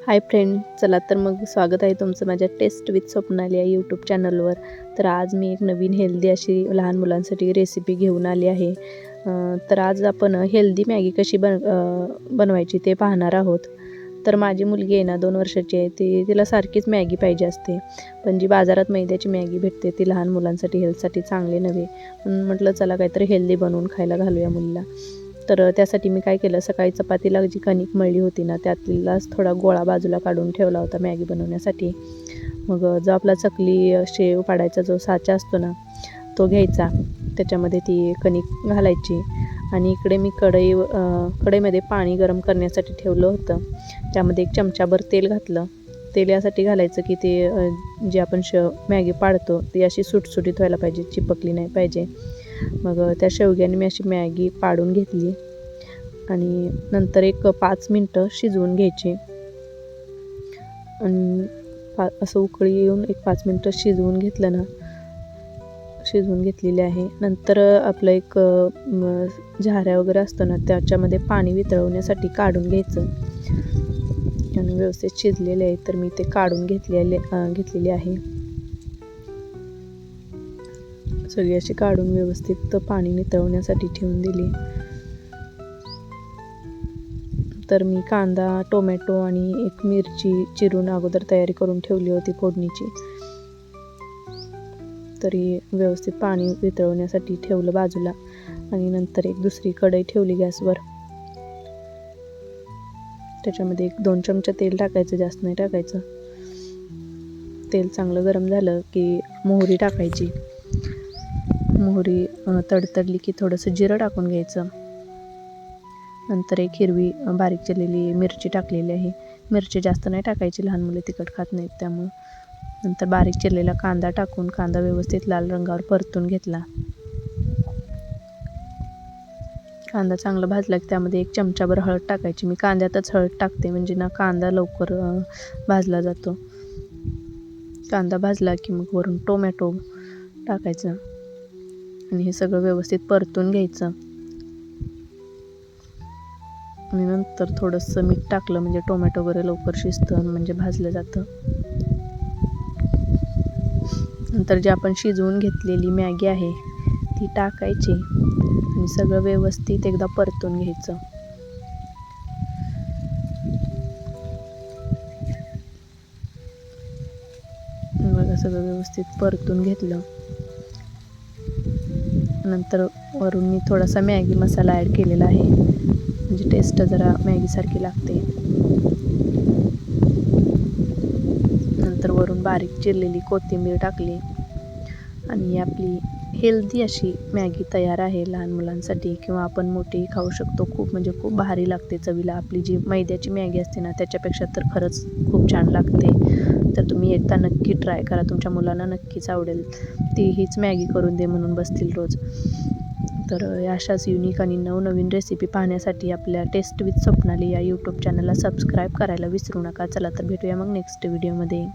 Hi friend, चला तर मग स्वागत आहे तुमचं माझ्या टेस्ट विथ स्वप्नाली या यूट्यूब चॅनलवर. तर आज मी एक नवीन हेल्दी अशी लहान मुलांसाठी रेसिपी घेऊन आली आहे. तर आज आपण हेल्दी मॅगी कशी बनवायची ते पाहणार आहोत. तर माझी मुलगी आहे ना 2 वर्षाची आहे, तिला सारखीच मॅगी पाहिजे असते. पण जी बाजारात मैद्याची मॅगी भेटते ती लहान मुलांसाठी हेल्थसाठी चांगली नव्हे. म्हणून म्हटलं चला काहीतरी हेल्दी बनवून खायला घालूया मुलीला. तर त्यासाठी मी काय केलं, सकाळी चपातीला जी कणिक मळली होती ना त्यातलाच थोडा गोळा बाजूला काढून ठेवला होता मॅगी बनवण्यासाठी. मग जो आपला चकली शेव पाडायचा जो साचा असतो ना तो घ्यायचा, त्याच्यामध्ये ती कणिक घालायची आणि इकडे मी कढईमध्ये पाणी गरम करण्यासाठी ठेवलं होतं. त्यामध्ये 1 चमचाभर तेल घातलं. तेल यासाठी घालायचं की ते जे आपण मॅगी पाडतो ती अशी सुटसुटीत व्हायला पाहिजे, चिपकली नाही पाहिजे. मग त्या शेवग्याने मी अशी मॅगी पाडून घेतली आणि नंतर एक 5 मिनटं शिजवून घ्यायची. आणि असं उकळी येऊन एक 5 मिनटं शिजवून घेतलं ना, शिजवून घेतलेली आहे. नंतर आपलं एक झाऱ्या वगैरे असतं ना त्याच्यामध्ये पाणी वितळवण्यासाठी काढून घ्यायचं आणि व्यवस्थित शिजलेले आहे तर मी ते काढून घेतलेली आहे. सगळी अशी काढून व्यवस्थित पाणी नितळवण्यासाठी ठेवून दिली. तर मी कांदा, टोमॅटो आणि एक मिरची चिरून अगोदर तयारी करून ठेवली होती फोडणीची. तरी व्यवस्थित पाणी वितळवण्यासाठी ठेवलं बाजूला आणि नंतर एक दुसरी कढई ठेवली गॅसवर. त्याच्यामध्ये 1-2 चमचे तेल टाकायचं, जास्त नाही टाकायचं. तेल चांगलं गरम झालं की मोहरी टाकायची. मोहरी तडतडली की थोडंसं जिरं टाकून घ्यायचं. नंतर एक हिरवी बारीक चिरलेली मिरची टाकलेली आहे. मिरची जास्त नाही टाकायची, लहान मुले तिखट खात नाहीत त्यामुळं. नंतर बारीक चिरलेला कांदा टाकून कांदा व्यवस्थित लाल रंगावर परतून घेतला. कांदा चांगला भाजला की त्यामध्ये 1 चमचाभर हळद टाकायची. मी कांद्यातच हळद टाकते म्हणजे ना कांदा लवकर भाजला जातो. कांदा भाजला की मग वरून टोमॅटो टाकायचं आणि हे सगळं व्यवस्थित परतून घ्यायचं. आणि नंतर थोडंसं मीठ टाकलं म्हणजे टोमॅटो वगैरे लवकर शिजतं, म्हणजे भाजलं जातं. नंतर जी आपण शिजवून घेतलेली मॅगी आहे ती टाकायची आणि सगळं व्यवस्थित एकदा परतून घ्यायचं. बघा सगळं व्यवस्थित परतून घेतलं. नंतर वरून मी थोडासा मॅगी मसाला ॲड केलेला आहे, म्हणजे टेस्ट जरा मॅगीसारखी लागते. नंतर वरून बारीक चिरलेली कोथिंबीर टाकली आणि आपली हेल्दी अशी मॅगी तयार आहे लहान मुलांसाठी, किंवा आपण मोठेही खाऊ शकतो. खूप भारी लागते चवीला. आपली जी मैद्याची मॅगी असते ना त्याच्यापेक्षा तर खरंच खूप छान लागते. तर तुम्ही एकदा नक्की ट्राय करा, तुमच्या मुलांना नक्कीच आवडेल. ती हीच मॅगी करून दे म्हणून बसतील रोज. तर अशाच युनिक आणि नवनवीन रेसिपी पाहण्यासाठी आपल्या टेस्ट विथ स्वप्नाली या यूट्यूब चॅनलला सबस्क्राईब करायला विसरू नका. चला तर भेटूया मग नेक्स्ट व्हिडिओमध्ये.